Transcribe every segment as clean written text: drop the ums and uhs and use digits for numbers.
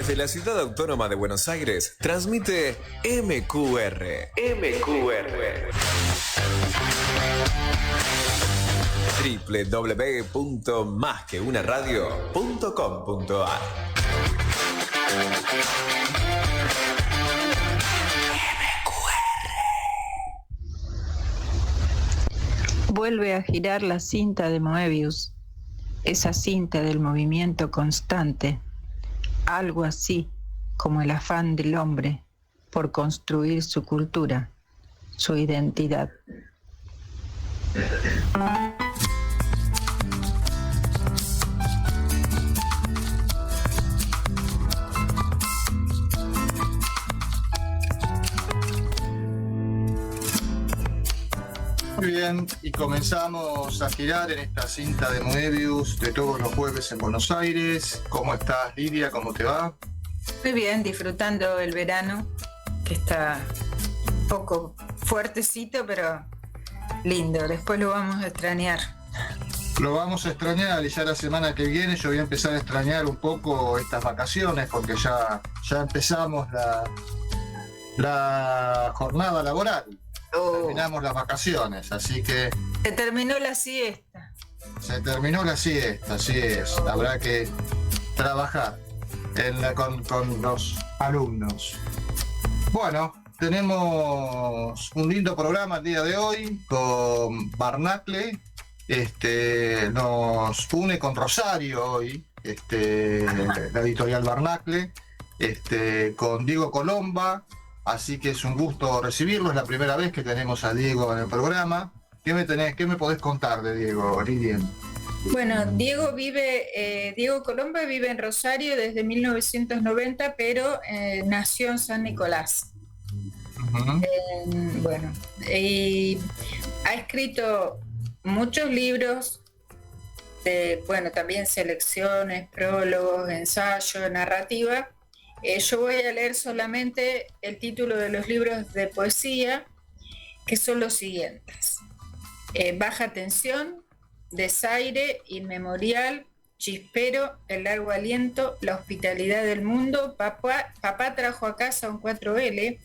Desde la ciudad autónoma de Buenos Aires, transmite MQR. MQR. www.masqueunaradio.com.ar. Vuelve a girar la cinta de Moebius, esa cinta del movimiento constante, algo así como el afán del hombre por construir su cultura, su identidad. Muy bien, y comenzamos a girar en esta cinta de Moebius de todos los jueves en Buenos Aires. ¿Cómo estás, Lidia? ¿Cómo te va? Muy bien, disfrutando el verano, que está un poco fuertecito, pero lindo. Después lo vamos a extrañar. Lo vamos a extrañar, y ya la semana que viene yo voy a empezar a extrañar un poco estas vacaciones, porque ya empezamos la jornada laboral. Terminamos las vacaciones, así que... Se terminó la siesta. Se terminó la siesta, así es. Habrá que trabajar con los alumnos. Bueno, tenemos un lindo programa el día de hoy con Barnacle. Nos une con Rosario hoy, la editorial Barnacle, con Diego Colomba. Así que es un gusto recibirlo, es la primera vez que tenemos a Diego en el programa. ¿Qué me podés contar de Diego, Lilian? Bueno, Diego Colomba vive en Rosario desde 1990, pero nació en San Nicolás. Uh-huh. Y ha escrito muchos libros, también selecciones, prólogos, ensayos, narrativa. Yo voy a leer solamente el título de los libros de poesía, que son los siguientes: Baja Tensión, Desaire, Inmemorial, Chispero, El Largo Aliento, La Hospitalidad del Mundo, Papá trajo a casa un 4L,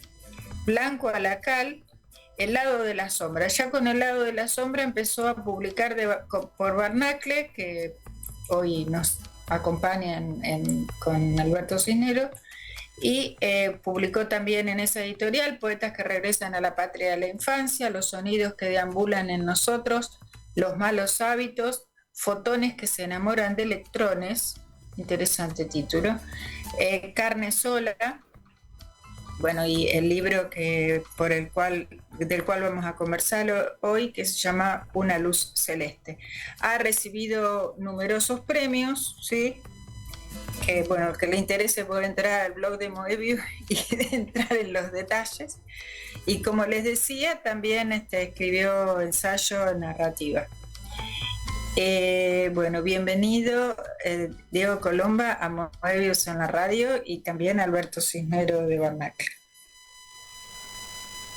Blanco a la Cal, El Lado de la Sombra. Ya con El Lado de la Sombra empezó a publicar por Barnacle, que hoy nos acompaña con Alberto Cisneros, y publicó también en esa editorial Poetas que regresan a la patria de la infancia, Los sonidos que deambulan en nosotros, Los malos hábitos, Fotones que se enamoran de electrones, interesante título, Carne sola. Bueno, y el libro del cual vamos a conversar hoy, que se llama Una luz celeste. Ha recibido numerosos premios, ¿sí? Que le interese puede entrar al blog de Moebius y entrar en los detalles. Y como les decía, también escribió ensayo narrativa. Bienvenido Diego Colomba a Moebius en la radio, y también Alberto Cisneros de Barnacle.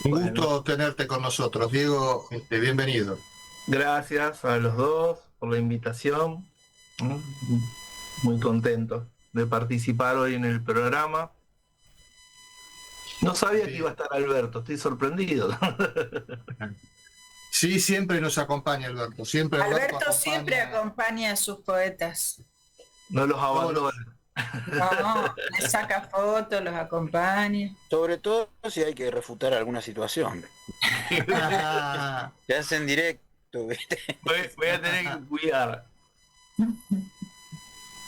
Un gusto tenerte con nosotros, Diego, bienvenido. Gracias a los dos por la invitación. Muy contento de participar hoy en el programa. No sabía que iba a estar Alberto, estoy sorprendido. Sí, siempre nos acompaña Alberto. Alberto siempre acompaña a sus poetas. No los abandona. No, le saca fotos, los acompaña. Sobre todo si hay que refutar alguna situación. Se hace en directo, ¿viste? Voy a tener que cuidar.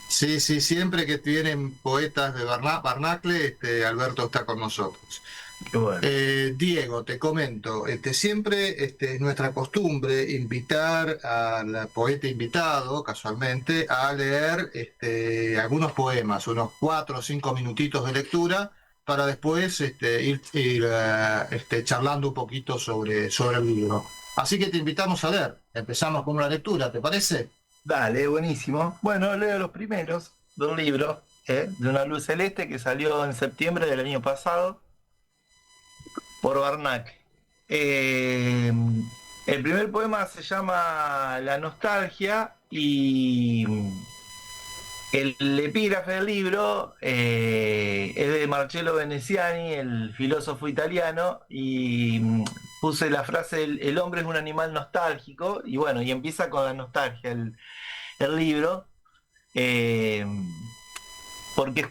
Sí, siempre que vienen poetas de Barnacle, Alberto está con nosotros. Qué bueno. Diego, te comento, siempre es nuestra costumbre invitar al poeta invitado, casualmente, a leer algunos poemas, unos 4 o 5 minutitos de lectura, para después ir charlando un poquito sobre el libro. Así que te invitamos a leer. Empezamos con una lectura, ¿te parece? Dale, buenísimo. Bueno, leo los primeros de un libro, de Una luz celeste, que salió en septiembre del año pasado por Barnacle. El primer poema se llama La nostalgia y El epígrafe del libro es de Marcello Veneziani, el filósofo italiano, y puse la frase, el hombre es un animal nostálgico, y bueno, y empieza con la nostalgia el libro, eh, porque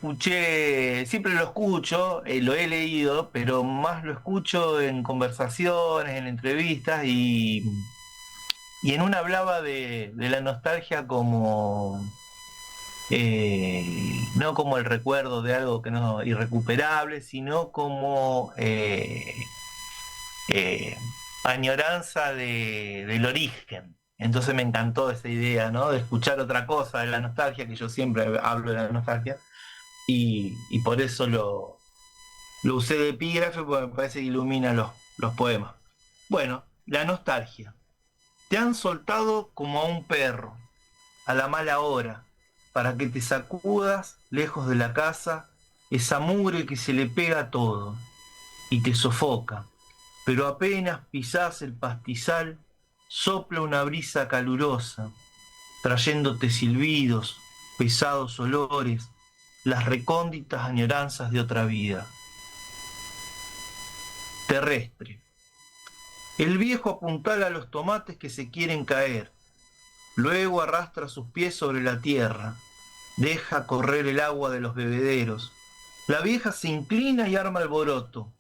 siempre lo escucho, lo he leído, pero más lo escucho en conversaciones, en entrevistas, y en una hablaba de la nostalgia como no como el recuerdo de algo que no irrecuperable, sino como eh, añoranza del origen. Entonces me encantó esa idea, ¿no? De escuchar otra cosa de la nostalgia, que yo siempre hablo de la nostalgia, y por eso lo usé de epígrafe, porque me parece que ilumina los poemas. Bueno, la nostalgia. Te han soltado como a un perro, a la mala hora, para que te sacudas lejos de la casa esa mugre que se le pega a todo y te sofoca, pero apenas pisás el pastizal, sopla una brisa calurosa, trayéndote silbidos, pesados olores, las recónditas añoranzas de otra vida. Terrestre. El viejo apuntala los tomates que se quieren caer, luego arrastra sus pies sobre la tierra, deja correr el agua de los bebederos. La vieja se inclina y arma alboroto,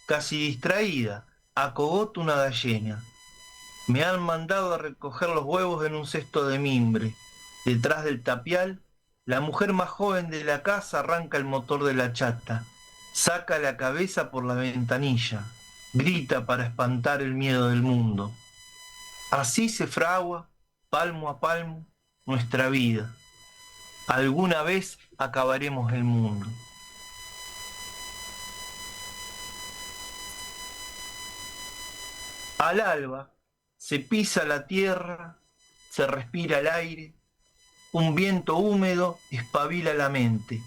casi distraída, acogota una gallina. Me han mandado a recoger los huevos en un cesto de mimbre. Detrás del tapial, la mujer más joven de la casa arranca el motor de la chata, saca la cabeza por la ventanilla, grita para espantar el miedo del mundo. Así se fragua, palmo a palmo, nuestra vida. Alguna vez acabaremos el mundo. Al alba se pisa la tierra, se respira el aire, un viento húmedo espabila la mente,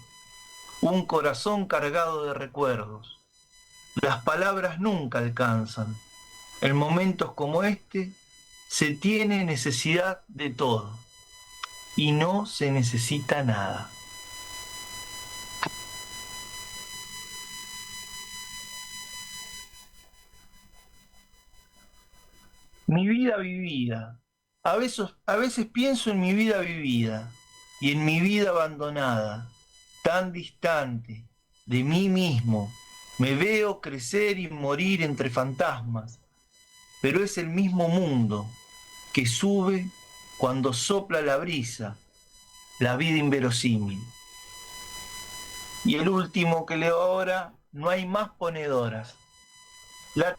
un corazón cargado de recuerdos. Las palabras nunca alcanzan. En momentos como este se tiene necesidad de todo y no se necesita nada. Mi vida vivida. A veces pienso en mi vida vivida y en mi vida abandonada, tan distante de mí mismo. Me veo crecer y morir entre fantasmas, pero es el mismo mundo que sube cuando sopla la brisa, la vida inverosímil. Y el último que leo ahora, no hay más ponedoras. La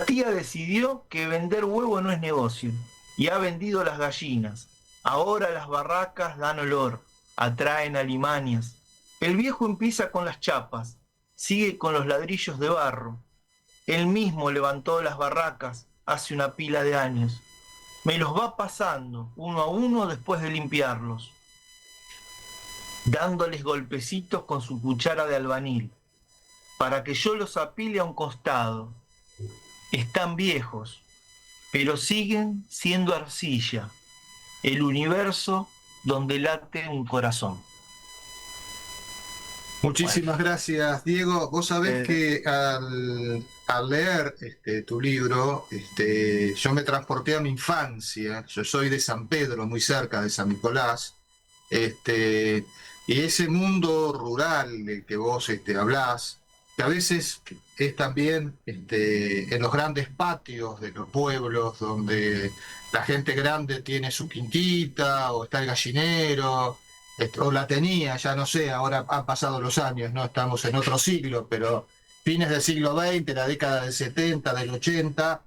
tía decidió que vender huevo no es negocio y ha vendido las gallinas. Ahora las barracas dan olor, atraen alimañas. El viejo empieza con las chapas, sigue con los ladrillos de barro. Él mismo levantó las barracas hace una pila de años. Me los va pasando uno a uno después de limpiarlos, dándoles golpecitos con su cuchara de albañil, para que yo los apile a un costado. Están viejos, pero siguen siendo arcilla, el universo donde late un corazón. Muchísimas gracias, Diego. Vos sabés que al leer tu libro, yo me transporté a mi infancia. Yo soy de San Pedro, muy cerca de San Nicolás. Y ese mundo rural del que vos hablás, que a veces es también en los grandes patios de los pueblos, donde la gente grande tiene su quintita, o está el gallinero, o la tenía, ya no sé, ahora han pasado los años, no estamos en otro siglo, pero fines del siglo XX, la década del 70, del 80,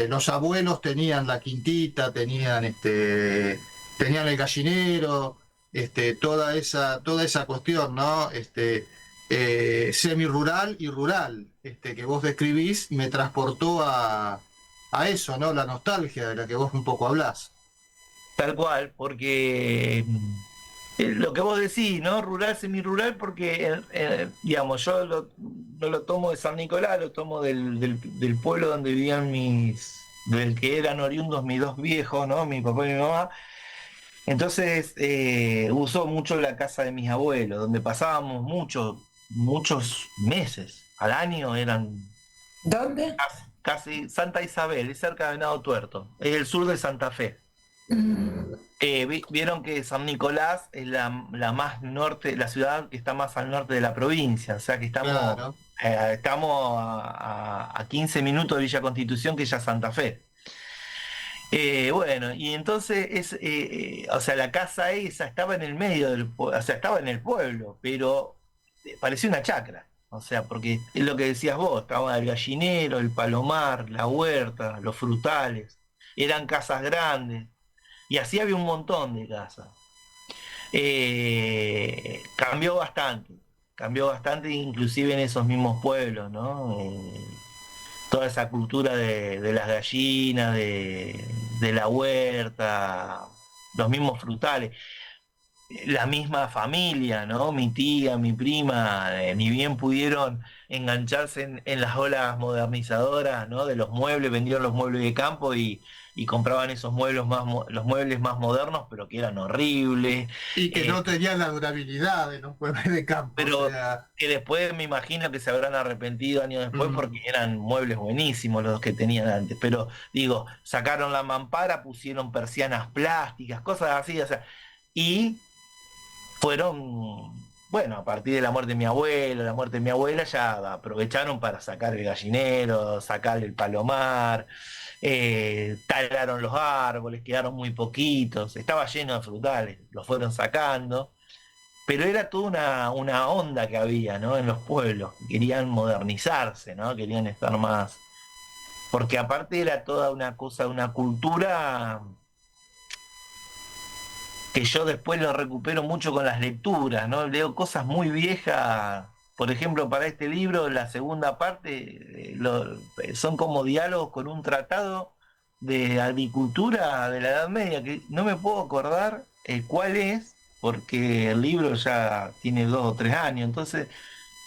los abuelos tenían la quintita, tenían el gallinero, toda esa cuestión, ¿no? Semi-rural y rural, que vos describís, me transportó a eso, ¿no? La nostalgia de la que vos un poco hablás. Tal cual, porque lo que vos decís, ¿no? Rural, semi-rural, porque, digamos, yo no lo tomo de San Nicolás, lo tomo del pueblo donde vivían del que eran oriundos mis dos viejos, ¿no? Mi papá y mi mamá. Entonces usó mucho la casa de mis abuelos, donde pasábamos muchos meses. Al año eran ¿Dónde? casi Santa Isabel, es cerca de Venado Tuerto, es el sur de Santa Fe. Mm, Vieron que San Nicolás es la más norte, la ciudad que está más al norte de la provincia, o sea que Claro. estamos a 15 minutos de Villa Constitución, que ya es Santa Fe. Bueno, y entonces o sea, la casa esa estaba en el medio o sea, estaba en el pueblo, pero parecía una chacra. O sea, porque es lo que decías vos, estaba el gallinero, el palomar, la huerta, los frutales, eran casas grandes, y así había un montón de casas. Cambió bastante inclusive en esos mismos pueblos, ¿no? Toda esa cultura de las gallinas, de la huerta, los mismos frutales, la misma familia, ¿no? Mi tía, mi prima, ni bien pudieron engancharse en las olas modernizadoras, ¿no? De los muebles, vendieron los muebles de campo y compraban esos muebles los muebles más modernos, pero que eran horribles. Y que eh, no tenían la durabilidad de los muebles de campo. pero O sea, que después me imagino que se habrán arrepentido años después porque eran muebles buenísimos los que tenían antes. Pero digo, sacaron la mampara, pusieron persianas plásticas, cosas así, o sea, y fueron, bueno, a partir de la muerte de mi abuelo, la muerte de mi abuela, ya aprovecharon para sacar el gallinero, sacar el palomar, talaron los árboles, quedaron muy poquitos, estaba lleno de frutales, los fueron sacando. Pero era toda una onda que había, ¿no? En los pueblos. Querían modernizarse, ¿no? Querían estar más. Porque aparte era toda una cosa, una cultura que yo después lo recupero mucho con las lecturas, ¿no? Leo cosas muy viejas. Por ejemplo, para este libro, la segunda parte son como diálogos con un tratado de agricultura de la Edad Media, que no me puedo acordar cuál es, porque el libro ya tiene 2 o 3 años, entonces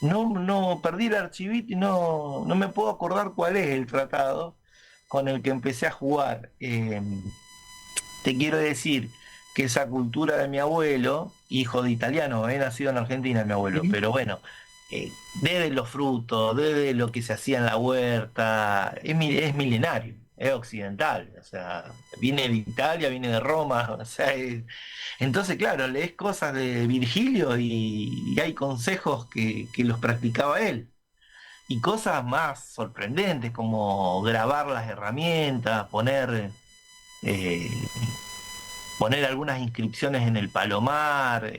no perdí el archivito y no me puedo acordar cuál es el tratado con el que empecé a jugar. Te quiero decir que esa cultura de mi abuelo, hijo de italiano, nacido en Argentina mi abuelo, pero bueno, desde los frutos, desde lo que se hacía en la huerta, es milenario, es occidental, o sea, viene de Italia, viene de Roma, o sea, entonces claro, lees cosas de Virgilio y hay consejos que los practicaba él. Y cosas más sorprendentes como grabar las herramientas, eh, poner algunas inscripciones en el palomar,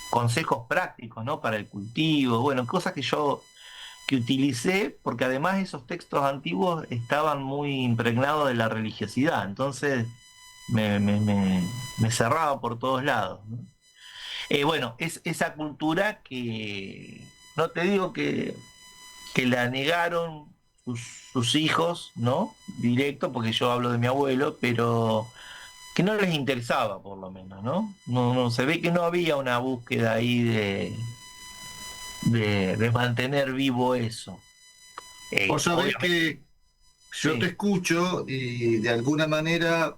consejos prácticos, ¿no? Para el cultivo, bueno, cosas que utilicé, porque además esos textos antiguos estaban muy impregnados de la religiosidad, entonces me cerraba por todos lados, ¿no? Bueno, es esa cultura que no te digo que la negaron sus, sus hijos, ¿no? Directo, porque yo hablo de mi abuelo, pero que no les interesaba por lo menos, ¿no? No se ve que no había una búsqueda ahí de mantener vivo eso. vos sabés Obviamente, que yo te sí, escucho y de alguna manera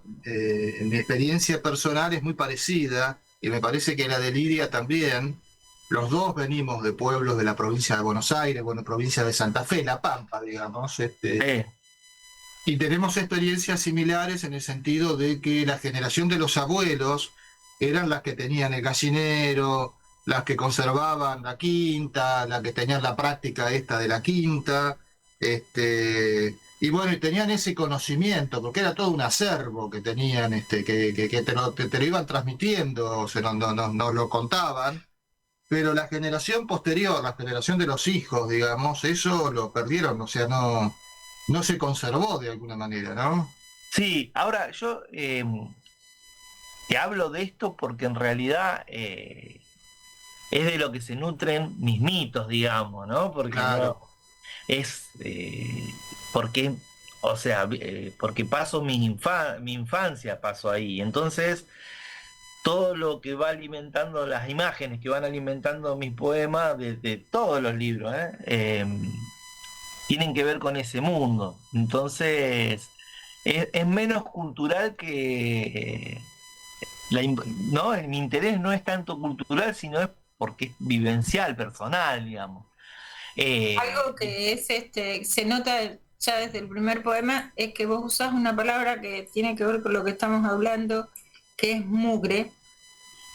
mi experiencia personal es muy parecida y me parece que la de Lidia también. Los dos venimos de pueblos de la provincia de Buenos Aires, bueno, provincia de Santa Fe, La Pampa, digamos, sí, y tenemos experiencias similares en el sentido de que la generación de los abuelos eran las que tenían el gallinero, las que conservaban la quinta, las que tenían la práctica esta de la quinta, y bueno, y tenían ese conocimiento, porque era todo un acervo que tenían, que te lo iban transmitiendo, nos lo contaban, pero la generación posterior, la generación de los hijos, digamos, eso lo perdieron, o sea, no se conservó de alguna manera, ¿no? sí. Ahora yo te hablo de esto porque en realidad es de lo que se nutren mis mitos, digamos, ¿no? Porque no Claro. es porque, o sea, porque paso mi infancia, paso ahí. Entonces, todo lo que va alimentando las imágenes que van alimentando mis poemas de todos los libros, tienen que ver con ese mundo. Entonces, es menos cultural ¿no? Mi interés no es tanto cultural, sino es porque es vivencial, personal, digamos. Algo que es se nota ya desde el primer poema es que vos usás una palabra que tiene que ver con lo que estamos hablando, que es mugre,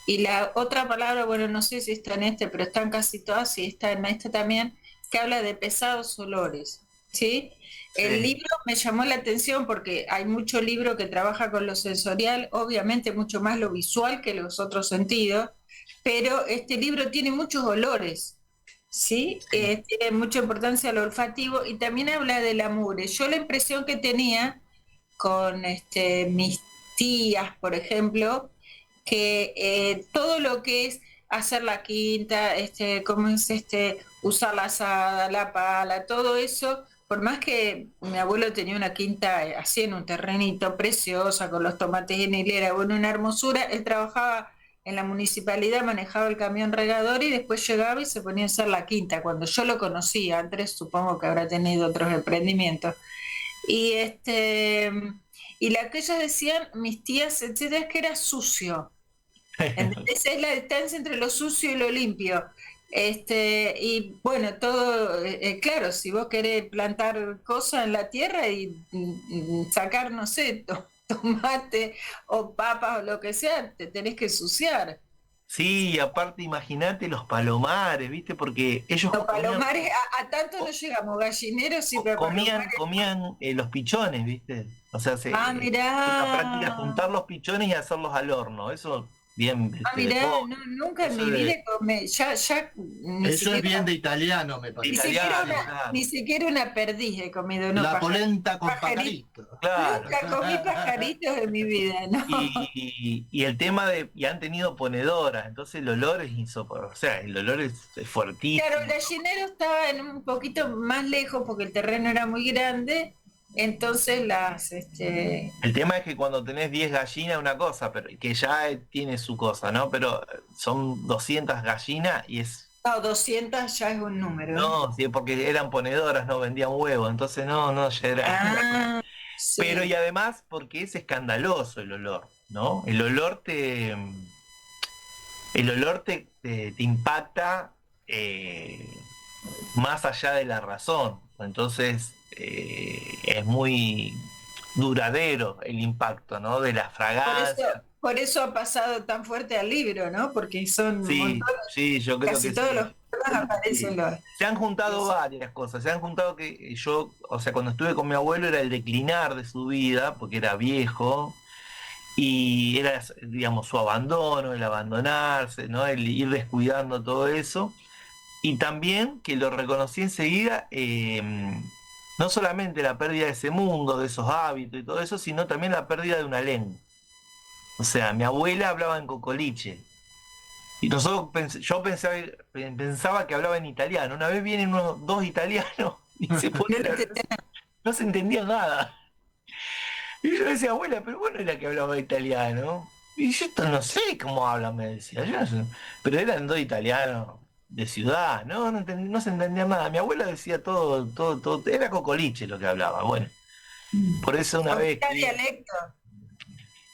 y la otra palabra, bueno, no sé si está en pero están casi todas, y está en este también, que habla de pesados olores, ¿sí? El libro me llamó la atención porque hay mucho libro que trabaja con lo sensorial, obviamente mucho más lo visual que los otros sentidos, pero este libro tiene muchos olores, ¿sí? Tiene mucha importancia el olfativo y también habla de la mugre. Yo la impresión que tenía con mis tías, por ejemplo, que todo lo que es hacer la quinta, cómo es usar la azada, la pala, todo eso, por más que mi abuelo tenía una quinta así en un terrenito preciosa, con los tomates en hilera, bueno, una hermosura, él trabajaba en la municipalidad, manejaba el camión regador y después llegaba y se ponía a hacer la quinta. Cuando yo lo conocía, Andrés supongo que habrá tenido otros emprendimientos. Y y la que ellas decían, mis tías, etcétera, es que era sucio. Esa es la distancia entre lo sucio y lo limpio. Y bueno, todo, claro, si vos querés plantar cosas en la tierra y sacar, no sé, tomate o papas o lo que sea, te tenés que ensuciar. Sí, y aparte imagínate los palomares, ¿viste? Porque ellos Los palomares, a tanto no llegamos, gallineros sí, pero comían los pichones, ¿viste? O sea, mirá. una práctica juntar los pichones y hacerlos al horno, eso bien. Mirá, nunca en mi vida comí, ya eso es bien de italiano, me parece. Ni siquiera una perdiz he comido. La polenta con pajarito. Claro. Nunca comí pajaritos en mi vida, ¿no? Y el tema y han tenido ponedoras, entonces el olor es insoportable, o sea, el olor es fuertísimo. Claro, el gallinero estaba un poquito más lejos porque el terreno era muy grande, entonces El tema es que cuando tenés 10 gallinas una cosa, pero que ya tiene su cosa, ¿no? Pero son 200 gallinas y es... No, 200 ya es un número. No, sí, porque eran ponedoras, no vendían huevo, entonces no, ya era... Sí. Pero y además porque es escandaloso el olor, ¿no? El olor te impacta más allá de la razón, entonces es muy duradero el impacto, ¿no? De la fragancia. Por eso ha pasado tan fuerte al libro, ¿no? Porque son sí, yo creo casi que todos los poemas aparecen los... Se han juntado varias cosas, se han juntado que yo, o sea, cuando estuve con mi abuelo era el declinar de su vida, porque era viejo, y era, digamos, su abandono, el abandonarse, ¿no? El ir descuidando todo eso, y también que lo reconocí enseguida, no solamente la pérdida de ese mundo, de esos hábitos y todo eso, sino también la pérdida de una lengua. O sea, mi abuela hablaba en cocoliche. Y yo pensaba que hablaba en italiano. Una vez vienen dos italianos y se ponen no se entendía nada. Y yo decía, abuela, pero bueno era que hablaba italiano. Y yo no sé cómo hablan, me decía. Yo no sé. Pero eran dos italianos de ciudad, no se entendía nada. Mi abuela decía todo, era cocoliche lo que hablaba. Bueno, por eso una vez... ¿Qué dialecto?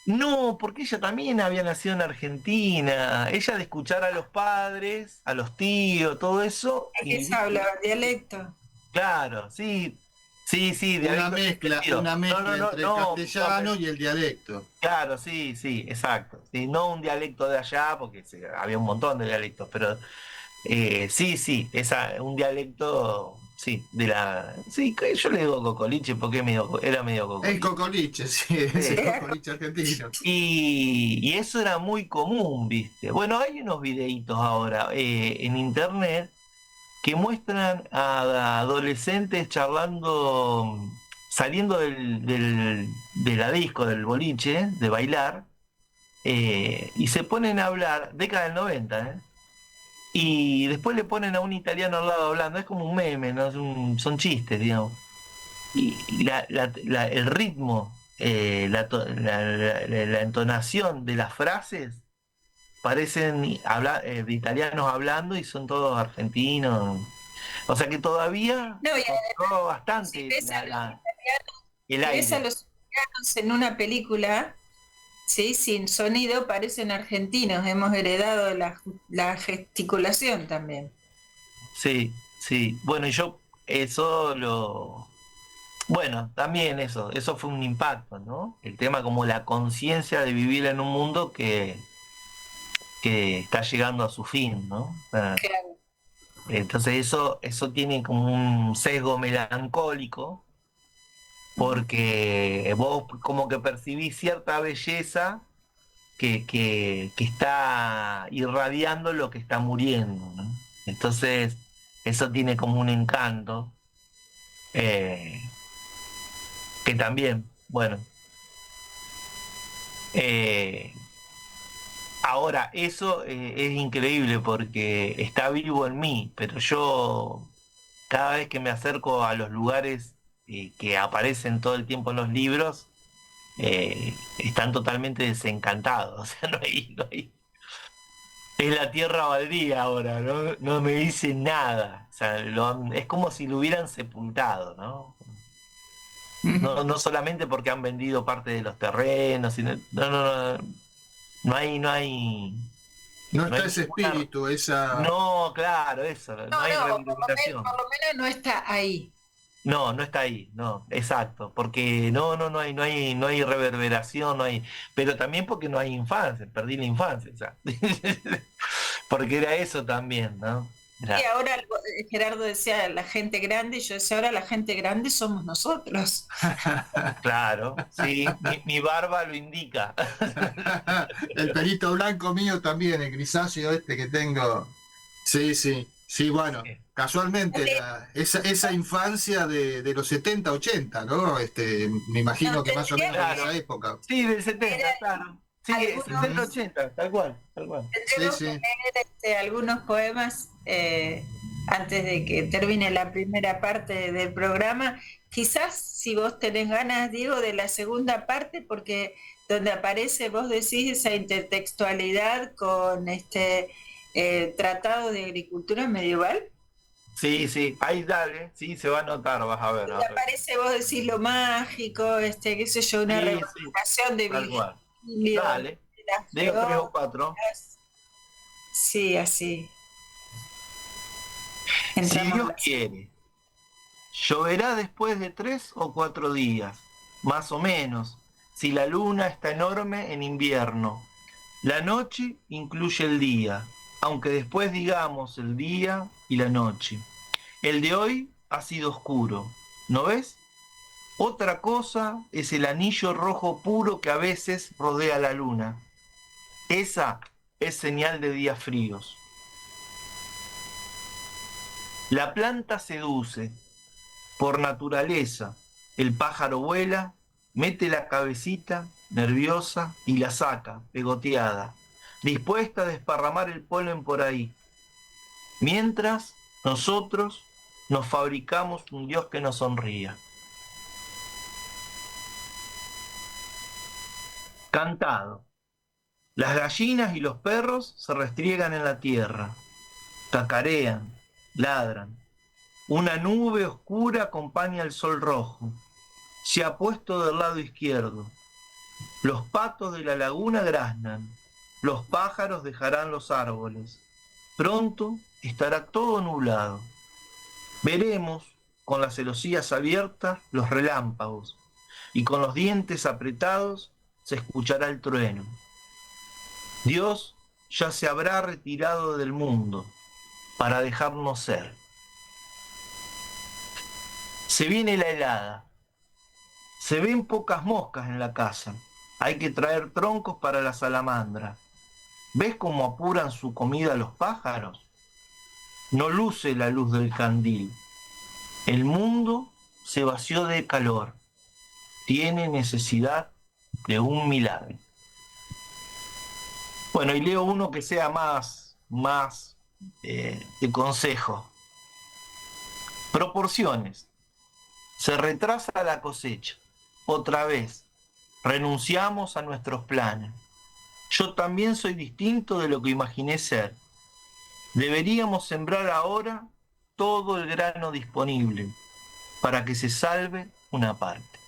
No, porque ella también había nacido en Argentina. Ella de escuchar a los padres, a los tíos, todo eso. ¿Qué se hablaba? ¿Dialecto? Claro, sí. Una mezcla entre el castellano y el dialecto. Claro, sí, exacto. Sí, no un dialecto de allá, porque había un montón de dialectos, pero sí, un dialecto... Sí, yo le digo cocoliche porque era medio cocoliche. El cocoliche, sí, es el cocoliche argentino. Y eso era muy común, ¿viste? Bueno, hay unos videitos ahora en internet que muestran a adolescentes charlando, saliendo de la disco, del boliche, de bailar, y se ponen a hablar, década del 90, y después le ponen a un italiano al lado hablando, es como un meme, ¿no? Son chistes, digamos. Y el ritmo, la entonación de las frases parecen de italianos hablando y son todos argentinos. O sea que todavía bastante ves a los italianos en una película, Sí, sin sonido parecen argentinos, hemos heredado la gesticulación también. Sí, sí. Bueno, y yo eso lo... Bueno, también eso fue un impacto, ¿no? El tema como la conciencia de vivir en un mundo que está llegando a su fin, ¿no? Claro. Entonces eso tiene como un sesgo melancólico, porque vos como que percibís cierta belleza que está irradiando lo que está muriendo, ¿no? Entonces, eso tiene como un encanto, eh, que también, bueno, eh, ahora eso es increíble porque está vivo en mí, pero yo cada vez que me acerco a los lugares que aparecen todo el tiempo en los libros, están totalmente desencantados, o sea, no hay. Es la tierra baldía ahora, ¿no? No me dice nada. O sea, es como si lo hubieran sepultado, ¿no? No, no solamente porque han vendido parte de los terrenos, sino, no hay, No no está hay ese ninguna, espíritu, esa... no, claro, eso, No, no hay no, reverberación. por lo menos no está ahí. No, no está ahí, no, exacto, porque no hay reverberación, no hay, pero también porque no hay infancia, perdí la infancia, o sea, porque era eso también, ¿no? Y Era, ahora Gerardo decía la gente grande, y yo decía ahora la gente grande somos nosotros. claro, sí, mi barba lo indica. El pelito blanco mío también, el grisáceo este que tengo. Sí, sí, sí, bueno, Sí. casualmente esa infancia de los 70 80, ¿no? Me No, imagino que más o tendríamos menos en Claro, esa época. sí, del que 70, leer claro. Sí, algunos, 70, 80, tal cual, tal cual. Sí, tendremos que sí. leer algunos poemas antes de que termine la primera parte del programa. Quizás si vos tenés ganas, Diego, de la segunda parte, porque donde aparece, vos decís, esa intertextualidad con tratado de agricultura medieval. Sí, sí, ahí dale, sí, se va a notar, vas a ver. Donde aparece, vos decís, lo mágico, qué sé yo, una Sí, sí, representación de tal cual. Virgilio, Dale, de las digo 3 o 4. flores. Sí, así. Si Entramos a Dios la quiere, lloverá después de 3 o 4 días, más o menos, si la luna está enorme en invierno. La noche incluye el día, aunque después digamos el día y la noche. El de hoy ha sido oscuro, ¿no ves? Otra cosa es el anillo rojo puro que a veces rodea la luna. Esa es señal de días fríos. La planta seduce, por naturaleza. El pájaro vuela, mete la cabecita nerviosa y la saca, pegoteada, dispuesta a desparramar el polen por ahí. Mientras nosotros nos fabricamos un Dios que nos sonría. Cantado. Las gallinas y los perros se restriegan en la tierra, cacarean, ladran. Una nube oscura acompaña el sol rojo. Se ha puesto del lado izquierdo. Los patos de la laguna graznan. Los pájaros dejarán los árboles. Pronto estará todo nublado. Veremos, con las celosías abiertas, los relámpagos, y con los dientes apretados se escuchará el trueno. Dios ya se habrá retirado del mundo para dejarnos ser. Se viene la helada. Se ven pocas moscas en la casa. Hay que traer troncos para la salamandra. ¿Ves cómo apuran su comida los pájaros? No luce la luz del candil. El mundo se vació de calor. Tiene necesidad de un milagro. Bueno, y leo uno que sea más de consejo. Proporciones. Se retrasa la cosecha. Otra vez. Renunciamos a nuestros planes. Yo también soy distinto de lo que imaginé ser. Deberíamos sembrar ahora todo el grano disponible para que se salve una parte.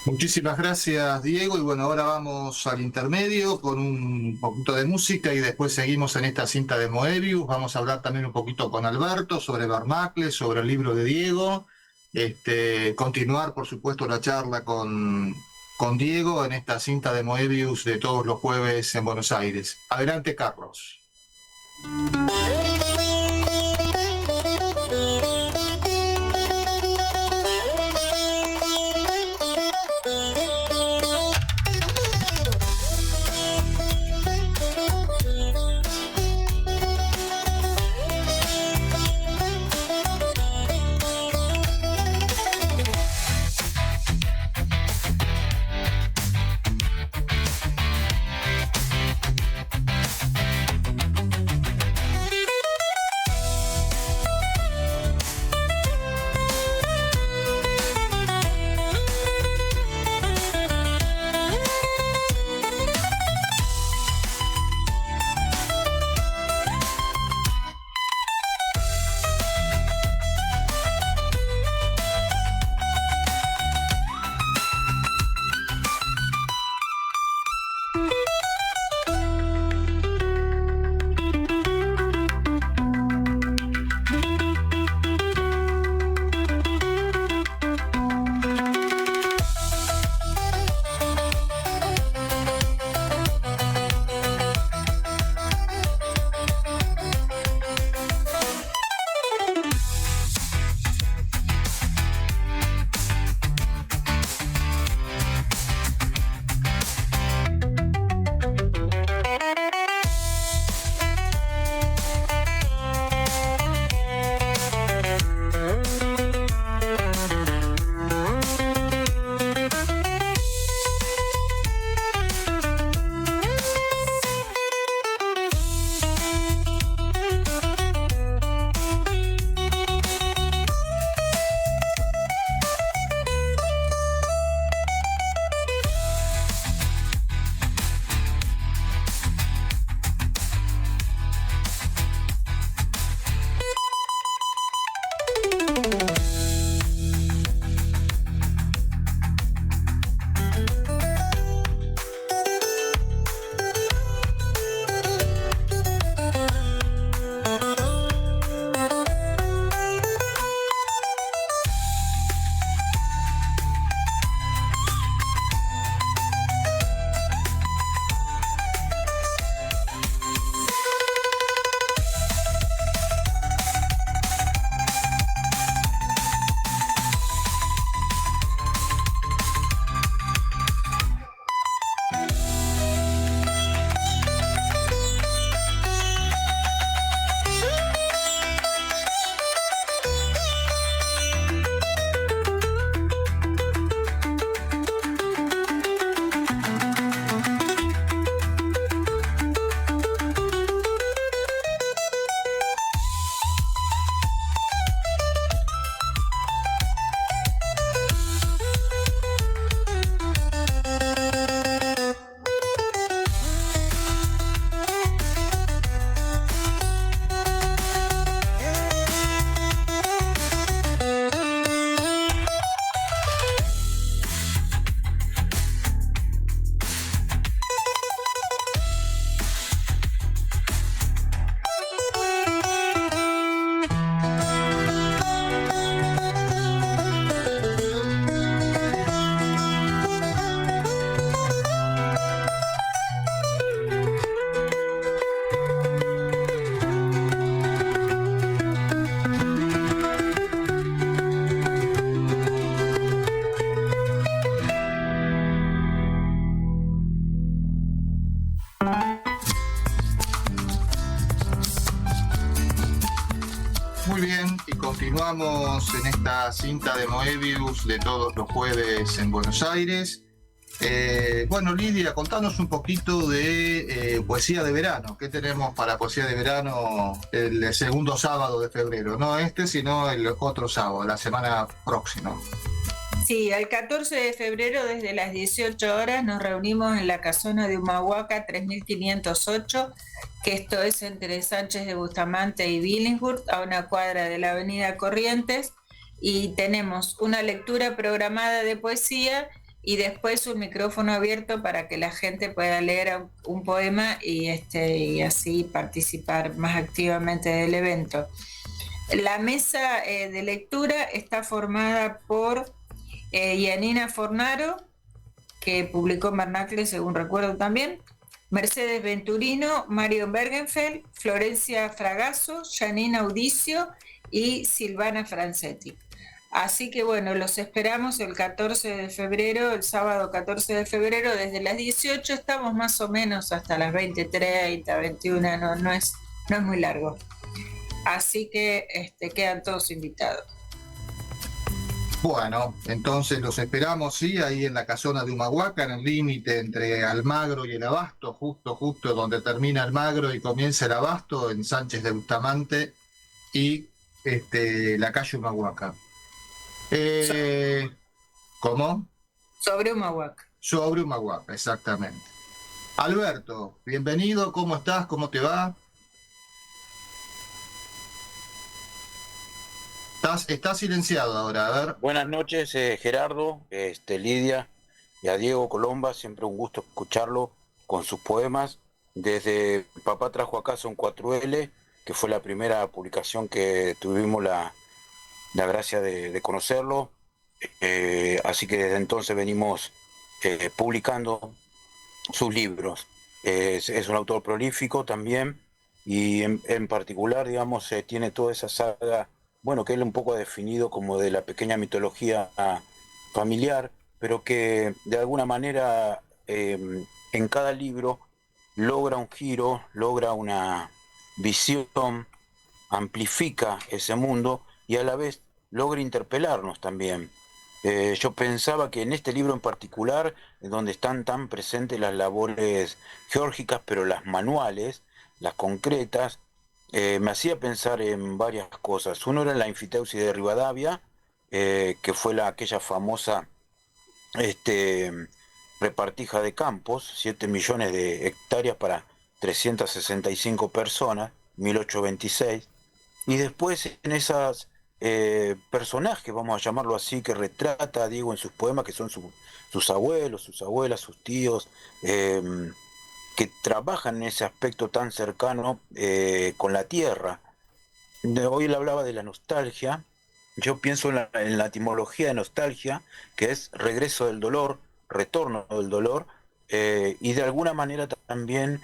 Muchísimas gracias, Diego. Y bueno, ahora vamos al intermedio con un poquito de música y después seguimos en esta cinta de Moebius. Vamos a hablar también un poquito con Alberto sobre Barnacle, sobre el libro de Diego. Continuar, por supuesto, la charla con Diego en esta cinta de Moebius de todos los jueves en Buenos Aires. Adelante, Carlos. Muy bien, y continuamos en esta cinta de Moebius de todos los jueves en Buenos Aires. Bueno, Lidia, contanos un poquito de poesía de verano. ¿Qué tenemos para poesía de verano el segundo sábado de febrero? No este, sino el otro sábado, la semana próxima. Sí, el 14 de febrero desde las 18 horas nos reunimos en la casona de Humahuaca 3508, que esto es entre Sánchez de Bustamante y Billinghurst, a una cuadra de la avenida Corrientes, y tenemos una lectura programada de poesía y después un micrófono abierto para que la gente pueda leer un poema y así participar más activamente del evento. La mesa de lectura está formada por Yanina Fornaro, que publicó en Barnacle, según recuerdo también, Mercedes Venturino, Mario Bergenfeld, Florencia Fragasso, Janina Audicio y Silvana Francetti. Así que bueno, los esperamos el 14 de febrero, el sábado 14 de febrero, desde las 18, estamos más o menos hasta las 20:30, 21, no es muy largo. Así que quedan todos invitados. Bueno, entonces los esperamos, sí, ahí en la casona de Humahuaca, en el límite entre Almagro y el Abasto, justo donde termina Almagro y comienza el Abasto, en Sánchez de Bustamante y la calle Humahuaca. ¿Cómo? Sobre Humahuaca. Sobre Humahuaca, exactamente. Alberto, bienvenido, ¿cómo estás? ¿Cómo te va? Estás silenciado ahora, a ver. Buenas noches, Gerardo, Lidia y a Diego Colomba, siempre un gusto escucharlo con sus poemas. Desde Papá trajo acaso un 4L, que fue la primera publicación que tuvimos la gracia de conocerlo. Así que desde entonces venimos publicando sus libros. Es un autor prolífico también, y en particular, digamos, tiene toda esa saga, bueno, que él un poco ha definido como de la pequeña mitología familiar, pero que de alguna manera en cada libro logra un giro, logra una visión, amplifica ese mundo y a la vez logra interpelarnos también. Yo pensaba que en este libro en particular, donde están tan presentes las labores geórgicas, pero las manuales, las concretas, me hacía pensar en varias cosas. Uno era la enfiteusis de Rivadavia, que fue aquella famosa repartija de campos, 7 millones de hectáreas para 365 personas, 1826. Y después en esas personajes, vamos a llamarlo así, que retrata a Diego en sus poemas, que son sus abuelos, sus abuelas, sus tíos, que trabajan en ese aspecto tan cercano con la tierra. Hoy él hablaba de la nostalgia. Yo pienso en la etimología de nostalgia, que es regreso del dolor, retorno del dolor, y de alguna manera también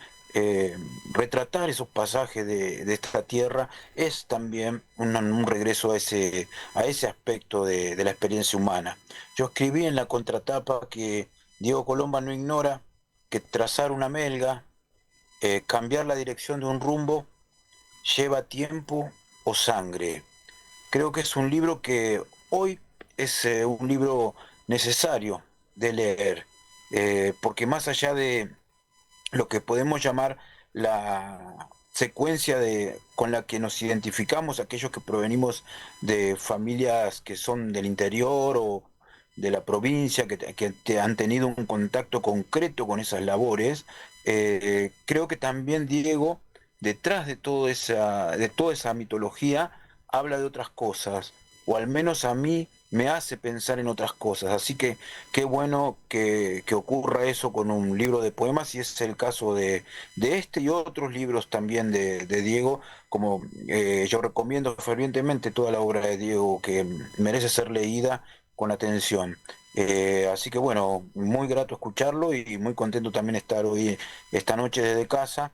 retratar esos pasajes de esta tierra es también un regreso a ese aspecto de la experiencia humana. Yo escribí en la contratapa que Diego Colomba no ignora que trazar una melga, cambiar la dirección de un rumbo, lleva tiempo o sangre. Creo que es un libro que hoy es un libro necesario de leer, porque más allá de lo que podemos llamar la secuencia con la que nos identificamos aquellos que provenimos de familias que son del interior o de la provincia, que han tenido un contacto concreto con esas labores, creo que también Diego, detrás de toda esa mitología, habla de otras cosas, o al menos a mí me hace pensar en otras cosas. Así que qué bueno que ocurra eso con un libro de poemas, y es el caso de este y otros libros también de Diego, como yo recomiendo fervientemente toda la obra de Diego, que merece ser leída con atención. Así que bueno, muy grato escucharlo y muy contento también estar hoy, esta noche desde casa,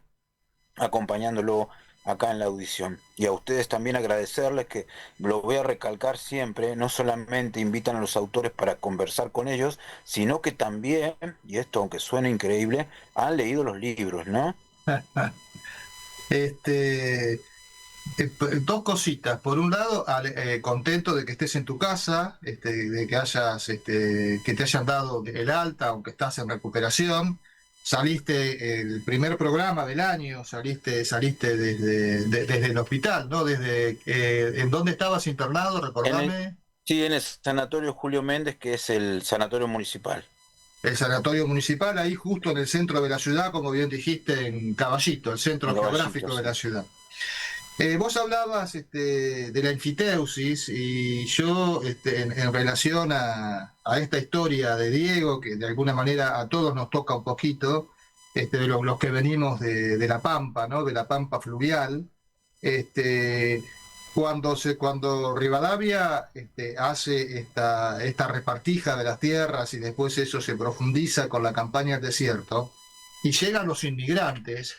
acompañándolo acá en la audición. Y a ustedes también agradecerles, que lo voy a recalcar siempre, no solamente invitan a los autores para conversar con ellos, sino que también, y esto aunque suene increíble, han leído los libros, ¿no? Dos cositas. Por un lado, contento de que estés en tu casa, de que te hayan dado el alta, aunque estás en recuperación. Saliste el primer programa del año, saliste desde el hospital, ¿no? ¿En dónde estabas internado? Recordame. Sí, en el Sanatorio Julio Méndez, que es el sanatorio municipal. El sanatorio municipal, ahí justo en el centro de la ciudad, como bien dijiste, en Caballito, el centro geográfico de la ciudad. Vos hablabas de la enfiteusis y yo en relación a esta historia de Diego, que de alguna manera a todos nos toca un poquito, de los que venimos de La Pampa, ¿no? De la Pampa fluvial, este, cuando Rivadavia hace esta repartija de las tierras y después eso se profundiza con la campaña del desierto, y llegan los inmigrantes,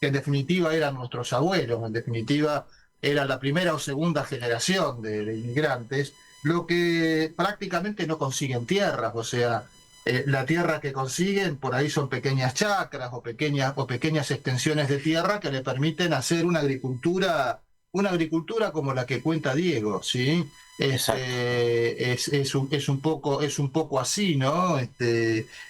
que en definitiva eran nuestros abuelos, en definitiva era la primera o segunda generación de inmigrantes, lo que prácticamente no consiguen tierras, o sea, la tierra que consiguen por ahí son pequeñas chacras o pequeñas extensiones de tierra que le permiten hacer una agricultura como la que cuenta Diego, ¿sí? Es un poco así, ¿no?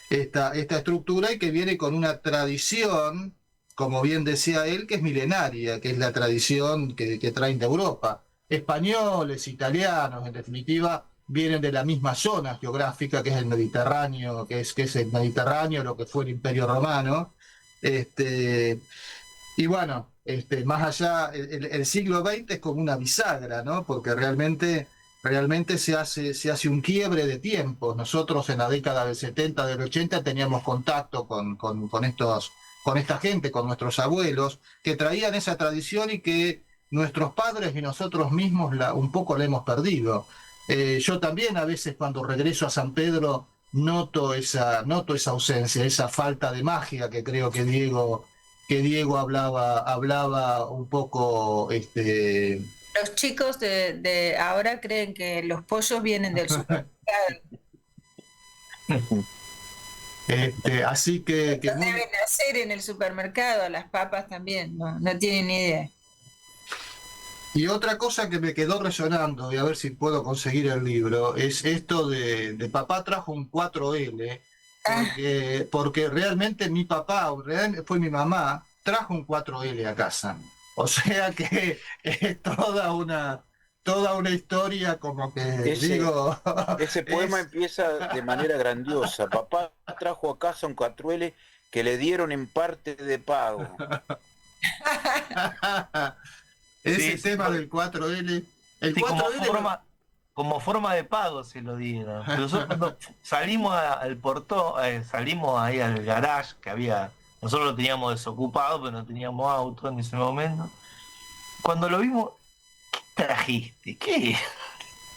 Esta estructura y que viene con una tradición, como bien decía él, que es milenaria, que es la tradición que traen de Europa. Españoles, italianos, en definitiva, vienen de la misma zona geográfica que es el Mediterráneo, que es el Mediterráneo, lo que fue el Imperio Romano. Y bueno, más allá, el siglo XX es como una bisagra, ¿no? Porque realmente se hace un quiebre de tiempos. Nosotros en la década del 70, del 80 teníamos contacto con esta gente, con nuestros abuelos, que traían esa tradición y que nuestros padres y nosotros mismos un poco la hemos perdido. Yo también a veces cuando regreso a San Pedro noto esa ausencia, esa falta de magia que creo que Diego hablaba un poco. Los chicos de ahora creen que los pollos vienen del supermercado. Así que Los deben hacer en el supermercado, las papas también, no tienen ni idea. Y otra cosa que me quedó resonando, y a ver si puedo conseguir el libro, es esto de papá trajo un 4L, porque realmente mi papá, fue mi mamá, trajo un 4L a casa. O sea que es toda una historia como que digo... Ese poema empieza de manera grandiosa. Papá trajo a casa un 4L que le dieron en parte de pago. Ese tema del 4L. El Sí, 4L como forma de pago se lo dieron. Pero nosotros cuando salimos al portón, salimos ahí al garage que había, nosotros lo teníamos desocupado, pero no teníamos auto en ese momento. Cuando lo vimos, ¿qué trajiste? ¿Qué?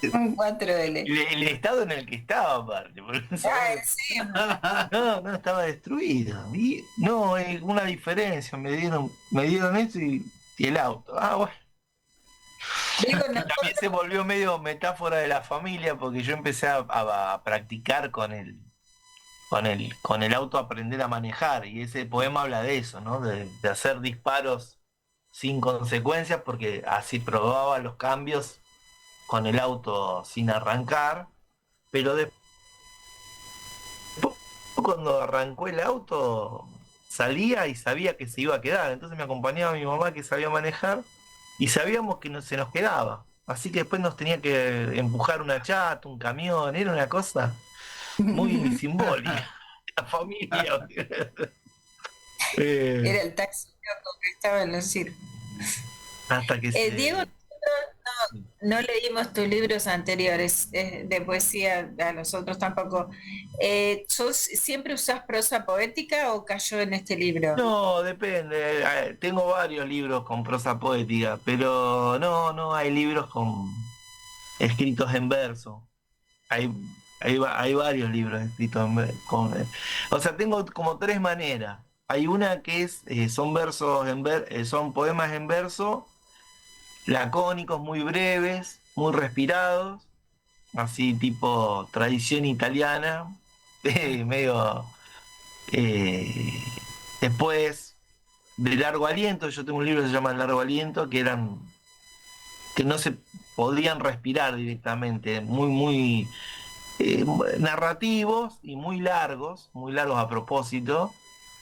Un 4L. El estado en el que estaba, aparte. Sí. No, estaba destruido. Y, no, hay una diferencia. Me dieron esto y el auto. Bueno. También se volvió medio metáfora de la familia porque yo empecé a practicar con el auto, aprender a manejar, y ese poema habla de eso, ¿no? De hacer disparos sin consecuencias, porque así probaba los cambios con el auto sin arrancar, pero después cuando arrancó el auto salía y sabía que se iba a quedar, entonces me acompañaba mi mamá que sabía manejar y sabíamos que se nos quedaba, así que después nos tenía que empujar una chata, un camión, era una cosa muy simbólica, la familia. Era el taxi loco que estaba en los circos. Hasta que Diego, no leímos tus libros anteriores de poesía, a nosotros tampoco. ¿Siempre usás prosa poética o cayó en este libro? No, depende. Tengo varios libros con prosa poética, pero no hay libros escritos en verso. Hay varios libros escritos o sea, tengo como tres maneras. Hay una que son son poemas en verso, lacónicos, muy breves, muy respirados, así tipo tradición italiana, medio después de largo aliento. Yo tengo un libro que se llama Largo Aliento, que no se podían respirar directamente, muy narrativos y muy largos a propósito,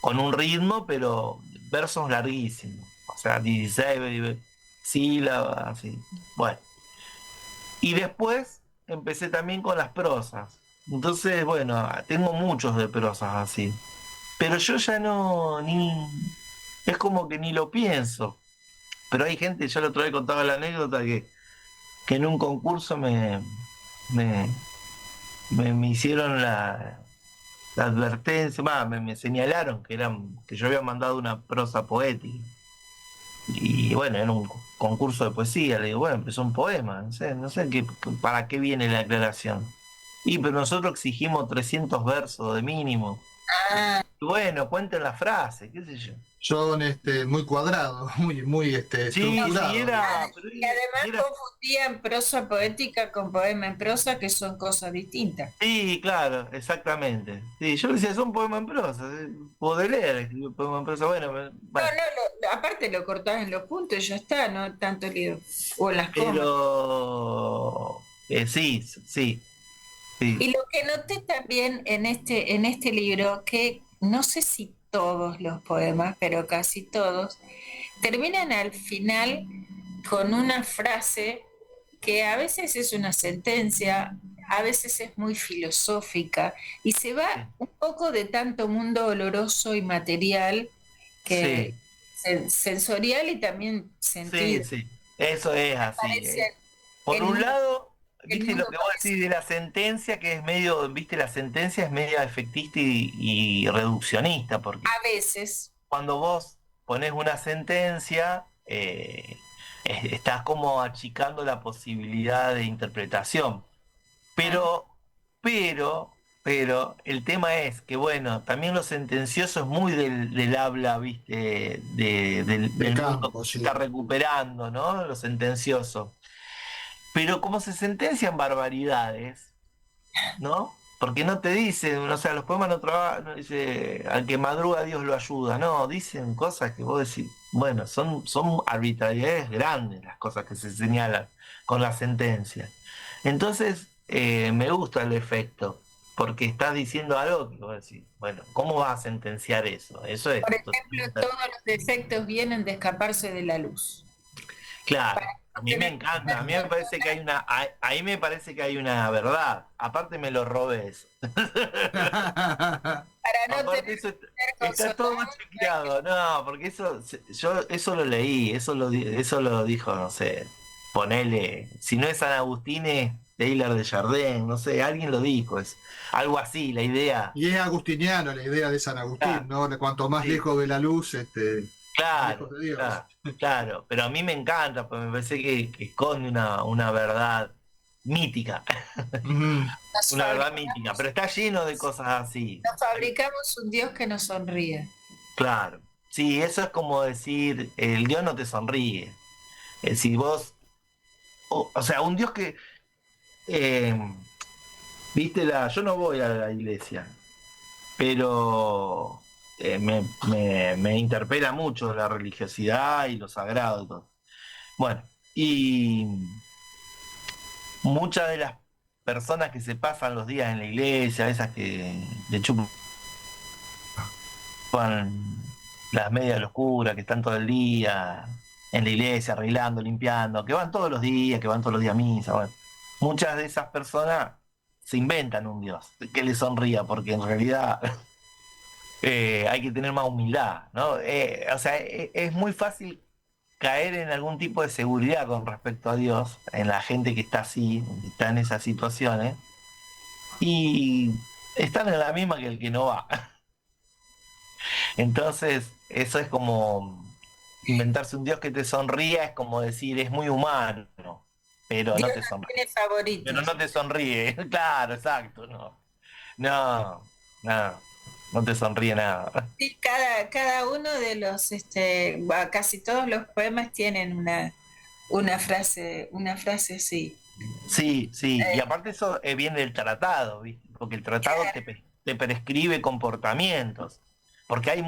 con un ritmo, pero versos larguísimos, o sea, 16 sílabas, así. Bueno. Y después empecé también con las prosas. Entonces, bueno, tengo muchos de prosas así. Pero yo ya es como que ni lo pienso. Pero hay gente, yo la otra vez contaba la anécdota que en un concurso me, me hicieron la advertencia, me señalaron que yo había mandado una prosa poética. Y bueno, era un concurso de poesía, le digo, bueno, empezó un poema, no sé para qué viene la aclaración. Pero nosotros exigimos 300 versos de mínimo. Ah, Y bueno, cuenten la frase, qué sé yo. Son muy cuadrados, muy Sí, estructurados. sí, y además confundían prosa poética con poema en prosa, que son cosas distintas. Sí, claro, exactamente. Sí, yo le decía, son poemas en prosa. Baudelaire escribió poemas en prosa. Bueno, Aparte lo cortás en los puntos y ya está, no tanto lío. O en las comas. pero sí. Y lo que noté también en este libro, que no sé si todos los poemas, pero casi todos, terminan al final con una frase que a veces es una sentencia, a veces es muy filosófica, y se va un poco de tanto mundo oloroso y material, que sensorial y también sentido. Sí, eso es así. Parece Por el un mundo- lado, el viste lo mundo que vos decís de la sentencia, que es medio, viste, la sentencia es media efectista y reduccionista, porque a veces, cuando vos pones una sentencia, estás como achicando la posibilidad de interpretación. Pero, el tema es que, bueno, también lo sentencioso es muy del habla, viste, del campo, mundo que se sí. está recuperando, ¿no? Lo sentencioso. Pero como se sentencian barbaridades, ¿no? Porque no te dicen, o sea, los poemas no trabajan, no dice, al que madruga Dios lo ayuda, no, dicen cosas que vos decís, bueno, son arbitrariedades grandes las cosas que se señalan con la sentencia. Entonces, me gusta el efecto, porque estás diciendo algo que vos decís, bueno, ¿cómo vas a sentenciar eso? Eso es por ejemplo, todos los defectos vienen de escaparse de la luz. claro. A mí me encanta, a mí me parece que ahí me parece que hay una verdad. Aparte me lo robé eso. Para no Aparte tener eso que está todo consolar, chequeado, no, porque yo eso lo leí, eso lo dijo, no sé, ponele, si no es San Agustín es Taylor de Chardin, no sé, alguien lo dijo, es algo así, la idea. Y es agustiniano la idea de San Agustín, ¿no? De cuanto más Sí. lejos de la luz, más Claro, lejos de Dios. claro, pero a mí me encanta, porque me parece que esconde una verdad mítica, una verdad mítica, pero está lleno de cosas así. nos fabricamos un Dios que nos sonríe. Claro, sí, eso es como decir, el Dios no te sonríe. Si vos, o sea, un Dios que, eh, yo no voy a la iglesia, pero me interpela mucho la religiosidad y lo sagrado y todo. Bueno, y muchas de las personas que se pasan los días en la iglesia, esas que le chupan las medias oscuras, que están todo el día en la iglesia arreglando, limpiando, que van todos los días, a misa, bueno. Muchas de esas personas se inventan un Dios que les sonría, porque en realidad hay que tener más humildad, ¿no? O sea, es muy fácil caer en algún tipo de seguridad con respecto a Dios, en la gente que está así, que está en esas situaciones, y están en la misma que el que no va. Entonces, eso es como inventarse un Dios que te sonría, es como decir, es muy humano, pero Dios no te no sonríe. tiene favoritos. Pero no te sonríe, claro, exacto, no te sonríe nada. Sí, cada uno de los, casi todos los poemas tienen una frase así. Sí, y aparte eso viene del tratado, ¿viste? Porque el tratado te prescribe comportamientos. Porque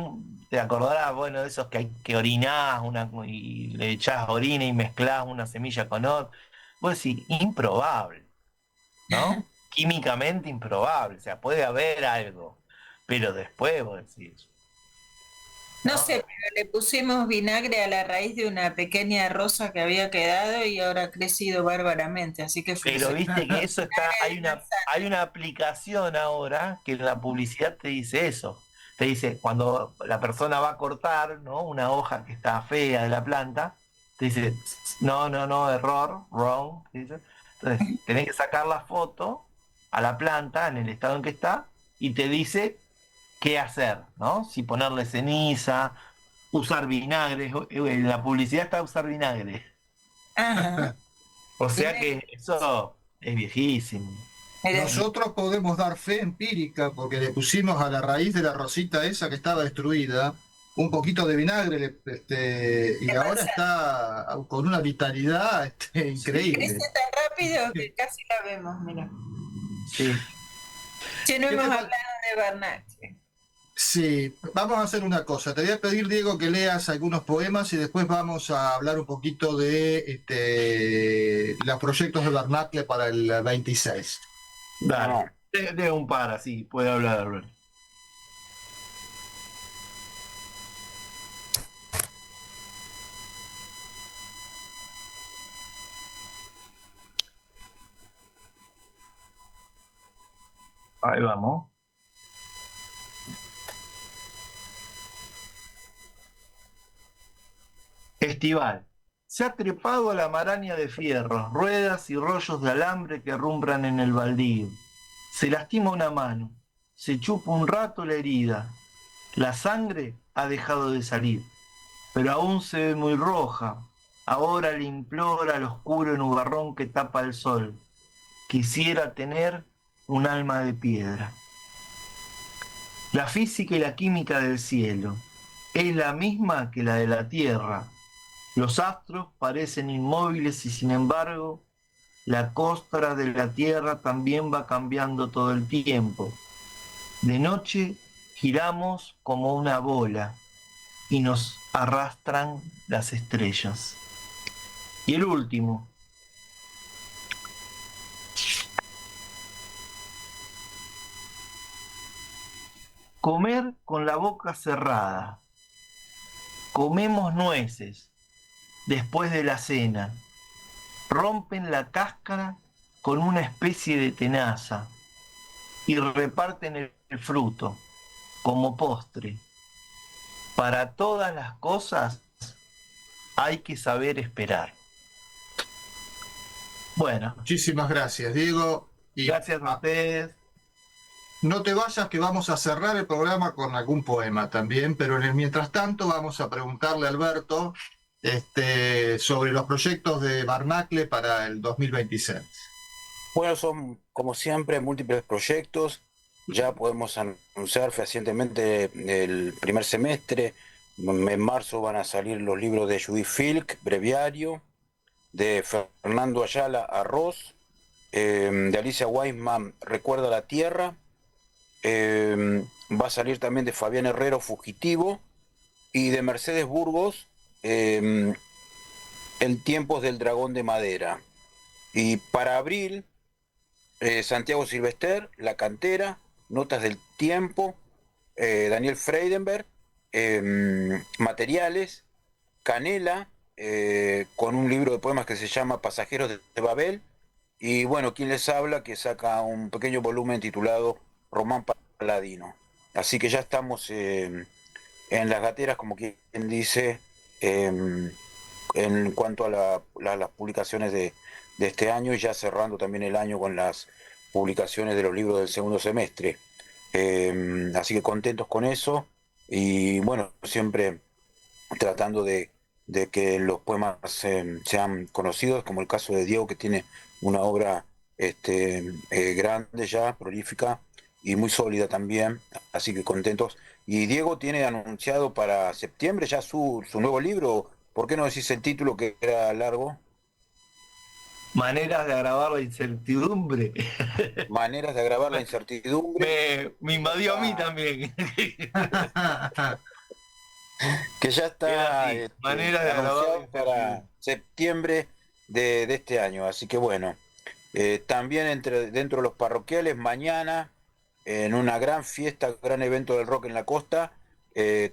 te acordarás, bueno, de esos que orinás y le echás orina y mezclás una semilla con otra. Vos decís, improbable, ¿no? Químicamente improbable, o sea, puede haber algo, pero después vos decís. No sé, pero le pusimos vinagre a la raíz de una pequeña rosa que había quedado y ahora ha crecido bárbaramente, así que Pero viste que eso está, hay una aplicación ahora que en la publicidad te dice eso. Te dice, cuando la persona va a cortar, ¿no?, una hoja que está fea de la planta, te dice, no, error, wrong, dice. Entonces tenés que sacar la foto a la planta en el estado en que está y te dice qué hacer, ¿no? Si ponerle ceniza, usar vinagre, en la publicidad está usar vinagre. Ajá. O sea que eso es viejísimo. Mira, Nosotros podemos dar fe empírica porque le pusimos a la raíz de la rosita esa que estaba destruida un poquito de vinagre y ¿qué ahora pasa? está con una vitalidad increíble. Crece tan rápido que casi la vemos, mira. Sí. Si no ¿Qué hemos te pa- hablado de Barnache. Sí, vamos a hacer una cosa. Te voy a pedir, Diego, que leas algunos poemas y después vamos a hablar un poquito de los proyectos de Barnacle para el 26. Dale. No. De un par, así, puede hablar. Ahí vamos. Estival. Se ha trepado a la maraña de fierros, ruedas y rollos de alambre que arrumbran en el baldío. Se lastima una mano, se chupa un rato la herida. La sangre ha dejado de salir, pero aún se ve muy roja. Ahora le implora al oscuro nubarrón que tapa el sol. Quisiera tener un alma de piedra. La física y la química del cielo es la misma que la de la tierra. Los astros parecen inmóviles y sin embargo la costra de la tierra también va cambiando todo el tiempo. De noche giramos como una bola y nos arrastran las estrellas. Y el último. Comer con la boca cerrada. Comemos nueces después de la cena. Rompen la cáscara con una especie de tenaza y reparten el fruto como postre. Para todas las cosas hay que saber esperar. Bueno, Muchísimas gracias, Diego. Y gracias a ustedes. no te vayas que vamos a cerrar el programa con algún poema también, pero en el mientras tanto vamos a preguntarle a Alberto sobre los proyectos de Barnacle para el 2026. Bueno, son como siempre múltiples proyectos. Ya podemos anunciar fehacientemente el primer semestre. En marzo van a salir los libros de Judith Filk, Breviario, de Fernando Ayala, Arroz, de Alicia Weisman, Recuerda la Tierra. Va a salir también de Fabián Herrero, Fugitivo, y de Mercedes Burgos, El Tiempos del Dragón de Madera. Y para abril, Santiago Silvester, La Cantera, Notas del Tiempo, Daniel Freidenberg, Materiales, Canela, con un libro de poemas que se llama Pasajeros de Babel, y bueno, quien les habla, que saca un pequeño volumen titulado Román Paladino. Así que ya estamos en las gateras, como quien dice, en cuanto a las publicaciones de este año, y ya cerrando también el año con las publicaciones de los libros del segundo semestre. Así que contentos con eso, y bueno, siempre tratando de que los poemas sean conocidos, como el caso de Diego, que tiene una obra grande ya, prolífica y muy sólida también, así que contentos. Y Diego tiene anunciado para septiembre ya su nuevo libro. ¿Por qué no decís el título, que era largo? Maneras de agravar la incertidumbre. Maneras de agravar la incertidumbre. Me invadió a mí también. Que ya está Maneras de agravar la anunciado para septiembre de este año. Así que bueno, también dentro de los parroquiales, mañana, en una gran fiesta, gran evento del rock en la costa,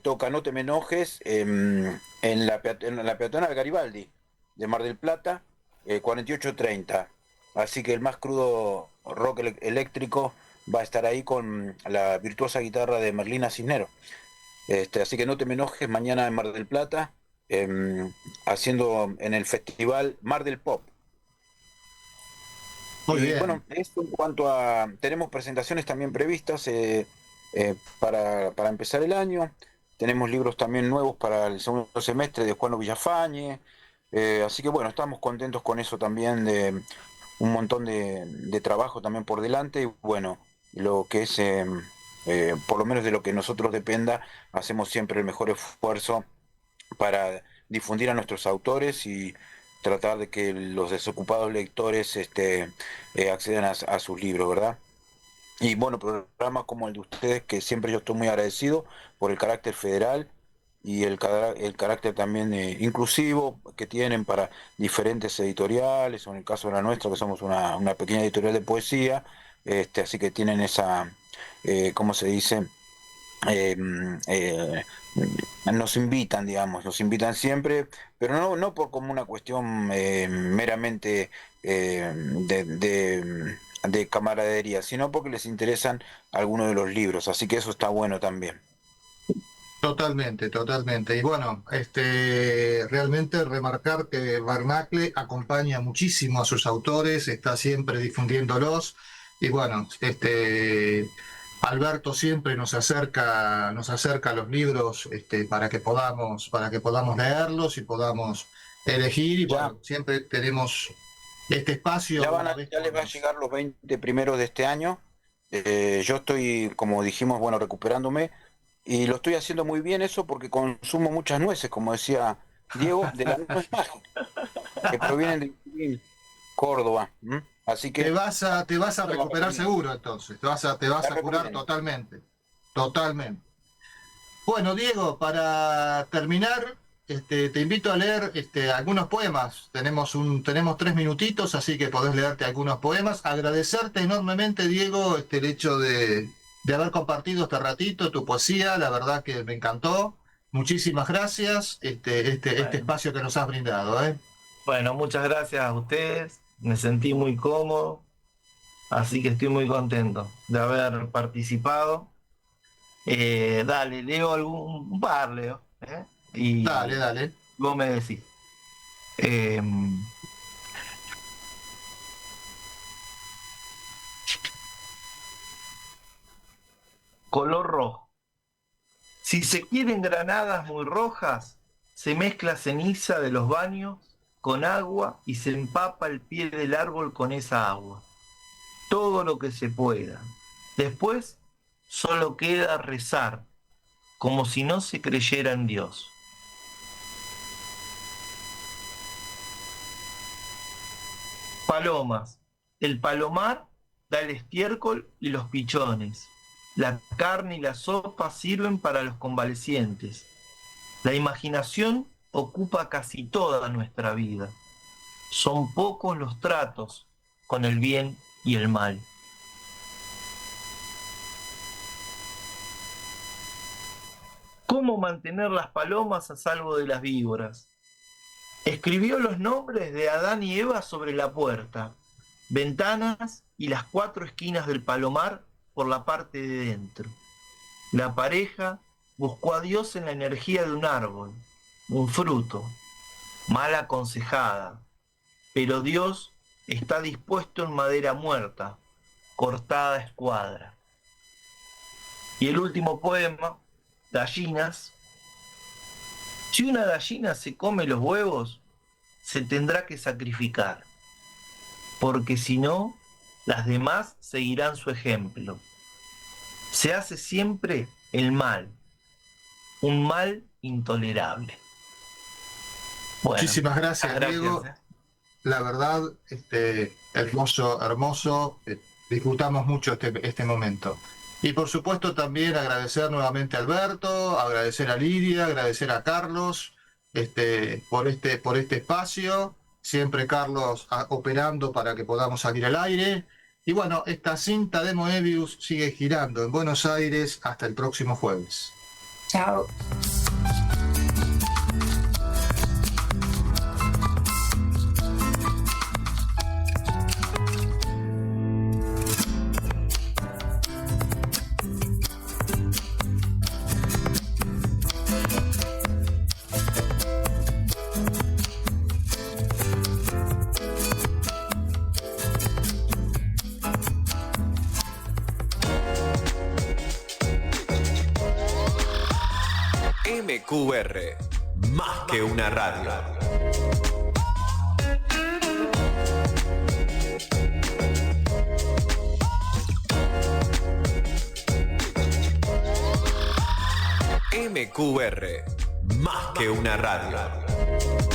toca No te me enojes en la peatonal Garibaldi de Mar del Plata, 48:30. Así que el más crudo rock eléctrico va a estar ahí con la virtuosa guitarra de Merlina Cisnero. Así que No te me enojes, mañana en Mar del Plata. haciendo en el festival Mar del Pop. Muy Y bien. bueno, esto en cuanto a... Tenemos presentaciones también previstas para empezar el año. Tenemos libros también nuevos para el segundo semestre de Juan Villafañe. Así que bueno, estamos contentos con eso también, de un montón de trabajo también por delante. Y bueno, lo que es, por lo menos de lo que nosotros dependa, hacemos siempre el mejor esfuerzo para difundir a nuestros autores y tratar de que los desocupados lectores accedan a sus libros, ¿verdad? Y bueno, programas como el de ustedes, que siempre yo estoy muy agradecido por el carácter federal y el carácter también inclusivo que tienen para diferentes editoriales, o en el caso de la nuestra, que somos una pequeña editorial de poesía, así que tienen esa, ¿cómo se dice? eh, eh, Nos invitan, digamos, nos invitan siempre, pero no por como una cuestión meramente de camaradería, sino porque les interesan algunos de los libros, así que eso está bueno también. Totalmente, totalmente. Y bueno, realmente remarcar que Barnacle acompaña muchísimo a sus autores, está siempre difundiéndolos. Y bueno, Alberto siempre nos acerca los libros, para que podamos leerlos y podamos elegir. Y Ya, bueno, siempre tenemos este espacio una vez ya por les va a mes. llegar los 20 primeros de este año. Yo estoy, como dijimos, bueno, recuperándome y lo estoy haciendo muy bien eso porque consumo muchas nueces, como decía Diego, de la nuez mágica, que provienen de Junín, Córdoba. ¿M? Así que Te vas a la recuperar recomiendo, seguro entonces, te la vas a curar recomiendo. totalmente, totalmente. Bueno, Diego, para terminar, te invito a leer algunos poemas. Tenemos 3 minutitos, así que podés leerte algunos poemas. Agradecerte enormemente, Diego, el hecho de haber compartido este ratito, tu poesía, la verdad que me encantó. Muchísimas gracias, este Bueno, espacio que nos has brindado, ¿eh? bueno, muchas gracias a ustedes. Me sentí muy cómodo, así que estoy muy contento de haber participado. Dale, leo un par, leo, ¿eh? Dale, Y dale. vos me decís. Eh, Color rojo. Si se quieren granadas muy rojas, se mezcla ceniza de los baños con agua y se empapa el pie del árbol con esa agua. Todo lo que se pueda. Después solo queda rezar, como si no se creyera en Dios. Palomas. El palomar da el estiércol y los pichones. La carne y la sopa sirven para los convalecientes. La imaginación ocupa casi toda nuestra vida. Son pocos los tratos con el bien y el mal. ¿Cómo mantener las palomas a salvo de las víboras? Escribió los nombres de Adán y Eva sobre la puerta, ventanas y las 4 esquinas del palomar por la parte de dentro. La pareja buscó a Dios en la energía de un árbol, un fruto, mal aconsejada, pero Dios está dispuesto en madera muerta, cortada a escuadra. Y el último poema, Gallinas. Si una gallina se come los huevos, se tendrá que sacrificar, porque si no, las demás seguirán su ejemplo. Se hace siempre el mal, un mal intolerable. Bueno, Muchísimas gracias, Diego. gracias. La verdad, hermoso, hermoso. Disfrutamos mucho este momento. Y por supuesto también agradecer nuevamente a Alberto, agradecer a Lidia, agradecer a Carlos por este espacio. Siempre Carlos operando para que podamos salir al aire. Y bueno, esta cinta de Moebius sigue girando en Buenos Aires hasta el próximo jueves. Chao. MQR, más que una radio. MQR, más que una radio.